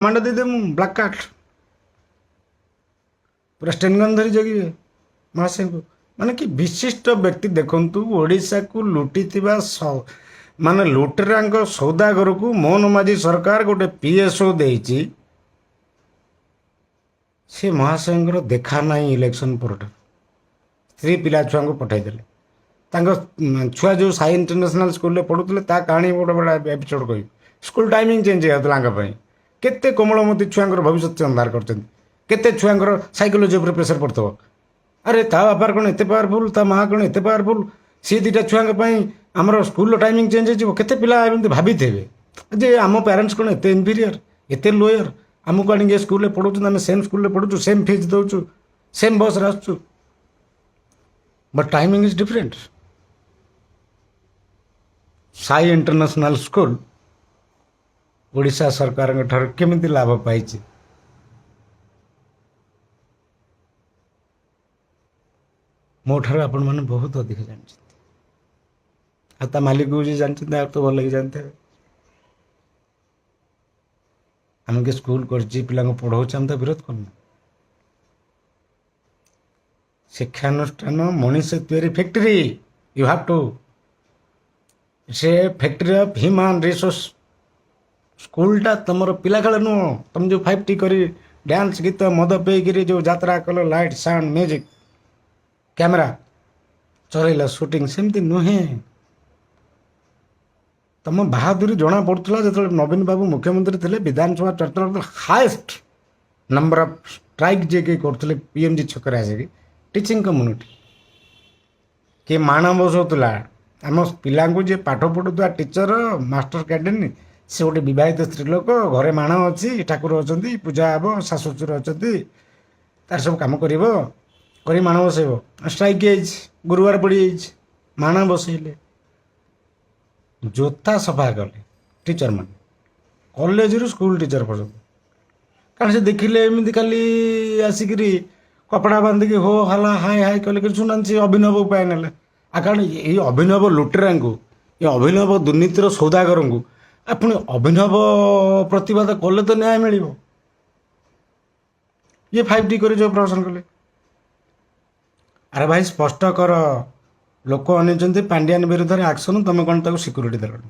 ମାଣ୍ଡ ଦେଇଦେବେ ମୁଁ black card ପୁରା ଷ୍ଟେନଗନ୍ ଧରି ଜଗିବେ ମହାଶୟଙ୍କୁ। ମାନେ କି ବିଶିଷ୍ଟ ବ୍ୟକ୍ତି ଦେଖନ୍ତୁ ଓଡ଼ିଶାକୁ ଲୁଟିଥିବା ମାନେ ଲୁଟେରାଙ୍କ ସୌଦାଗରକୁ ମୋହନ ମାଝୀ ସରକାର ଗୋଟେ PSO ଦେଇଛି। ସେ ମହାଶୟଙ୍କର ଦେଖା ନାହିଁ ଇଲେକ୍ସନ୍ ପରଠାରୁ ସ୍ତ୍ରୀ ପିଲା ଛୁଆଙ୍କୁ ପଠାଇଦେଲେ। ତାଙ୍କ ଛୁଆ ଯେଉଁ ସାଇ ଇଣ୍ଟରନ୍ୟାସନାଲ୍ ସ୍କୁଲରେ ପଢ଼ୁଥିଲେ ତା କାହାଣୀ ଗୋଟେ ବଡ଼ ଏପିସୋଡ଼ କହିବି। ସ୍କୁଲ ଟାଇମିଂ ଚେଞ୍ଜ ହେଇଯାଉଥିଲା ତାଙ୍କ ପାଇଁ। କେତେ କୋମଳମତି ଛୁଆଙ୍କର ଭବିଷ୍ୟତ ଅନ୍ଧାର କରିଛନ୍ତି। କେତେ ଛୁଆଙ୍କର ସାଇକୋଲୋଜି ଉପରେ ପ୍ରେସର ପଡ଼ୁଥିବ। ଆରେ ତା ବାପାର କ'ଣ ଏତେ ପାୱାରଫୁଲ୍, ତା ମାଆ କ'ଣ ଏତେ ପାୱାରଫୁଲ୍, ସିଏ ଦୁଇଟା ଛୁଆଙ୍କ ପାଇଁ ଆମର ସ୍କୁଲର ଟାଇମିଂ ଚେଞ୍ଜ ହେଇଯିବ। କେତେ ପିଲା ଏମିତି ଭାବିଥିବେ ଯେ ଆମ ପ୍ୟାରେଣ୍ଟସ୍ କ'ଣ ଏତେ ଇନଫିରିୟର, ଏତେ ଲୋୟର, ଆମକୁ ଆଣିକି ଏ ସ୍କୁଲରେ ପଢ଼ଉଛନ୍ତି, ଆମେ ସେମ୍ ସ୍କୁଲରେ ପଢ଼ୁଛୁ, ସେମ୍ ଫିଜ୍ ଦେଉଛୁ, ସେମ୍ ବସ୍ରେ ଆସୁଛୁ, but timing is different. Sai international school Odisha ସରକାରଙ୍କ ଠାରୁ କେମିତି ଲାଭ ପାଇଛି? ମୋ ଠାରୁ ଆପଣମାନେ ବହୁତ ଅଧିକ ଜାଣିଛନ୍ତି। ଆଉ ତା ମାଲିକକୁ ଯିଏ ଜାଣିଛନ୍ତି ଆଉ ତ ଭଲ ଲାଗି ଜାଣିଥିବେ। ଆମେ କି ସ୍କୁଲ କରିଛି, ପିଲାଙ୍କୁ ପଢ଼ାଉଛି, ଆମେ ତ ବିରୋଧ କରୁନୁ। ଶିକ୍ଷାନୁଷ୍ଠାନ ମଣିଷ ତିଆରି ଫ୍ୟାକ୍ଟ୍ରି। ୟୁ ହାଭ୍ ଟୁ ସେ ଫ୍ୟାକ୍ଟ୍ରି ଅଫ୍ ହ୍ୟୁମାନ୍ ରିସୋର୍ସ। ସ୍କୁଲଟା ତୁମର ପିଲା ଖେଳ ନୁହଁ। ତୁମେ ଯେଉଁ 5T କରି ଡ୍ୟାନ୍ସ ଗୀତ ମଦ ପିଇକିରି ଯେଉଁ ଯାତ୍ରା କଲ, ଲାଇଟ୍ ସାଉଣ୍ଡ ମ୍ୟୁଜିକ୍ କ୍ୟାମେରା ଚଲେଇଲ, ସୁଟିଂ, ସେମିତି ନୁହେଁ। ତମ ବାହାଦୁରୀ ଜଣା ପଡ଼ୁଥିଲା ଯେତେବେଳେ ନବୀନ ବାବୁ ମୁଖ୍ୟମନ୍ତ୍ରୀ ଥିଲେ, ବିଧାନସଭା ଚର୍ଚ୍ଚା ହାଏଷ୍ଟ ନମ୍ବର ଅଫ୍ ଷ୍ଟ୍ରାଇକ୍ ଯିଏ କରୁଥିଲେ PMG ଛକରେ ଆସିକି ଟିଚିଂ କମ୍ୟୁନିଟି। କିଏ ମାଣ ବସଉଥିଲା ଆମ ପିଲାଙ୍କୁ, ଯିଏ ପାଠ ପଢ଼ୁଥିବା ଟିଚର, ମାଷ୍ଟର କ୍ୟାଣ୍ଟିନ୍, ସେ ଗୋଟେ ବିବାହିତ ସ୍ତ୍ରୀ ଲୋକ, ଘରେ ମାଣ ଅଛି, ଠାକୁର ଅଛନ୍ତି, ପୂଜା ହେବ, ଶାଶୁ ଶ୍ୱଶୁର ଅଛନ୍ତି, ତାର ସବୁ କାମ କରିବ, କରି ମାଣ ବସେଇବ। ଷ୍ଟ୍ରାଇକ୍ ହେଇଛି, ଗୁରୁବାର ପଡ଼ିଯାଇଛି, ମାଣ ବସେଇଲେ, ଜୋତା ସଫା କଲେ ଟିଚର ମାନେ, କଲେଜରୁ ସ୍କୁଲ ଟିଚର ପର୍ଯ୍ୟନ୍ତ। କାରଣ ସେ ଦେଖିଲେ ଏମିତି ଖାଲି ଆସିକିରି କପଡ଼ା ବାନ୍ଧିକି ହୋ ହାଲା ହାଇ ହାଇ କଲେ କିଛି ଶୁଣୁନାହାନ୍ତି। ସେ ଅଭିନବ ଉପାୟ ନେଲେ। ଆଉ କାରଣ ଏଇ ଅଭିନବ ଲୁଟେରାଙ୍କୁ, ଏ ଅଭିନବ ଦୁର୍ନୀତିର ସୌଦାଗରଙ୍କୁ ଆପଣ ଅଭିନବ ପ୍ରତିବାଦ କଲେ ତ ନ୍ୟାୟ ମିଳିବ। ଇଏ 5T କରି ଯେଉଁ ପ୍ରହସନ କଲେ, ଆରେ ଭାଇ ସ୍ପଷ୍ଟ କର, ଲୋକ ଅନେଇଛନ୍ତି ପାଣ୍ଡିଆନ ବିରୁଦ୍ଧରେ ଆକ୍ସନ, ତମେ କ'ଣ ତାକୁ ସିକ୍ୟୁରିଟି ଦେଲଣି?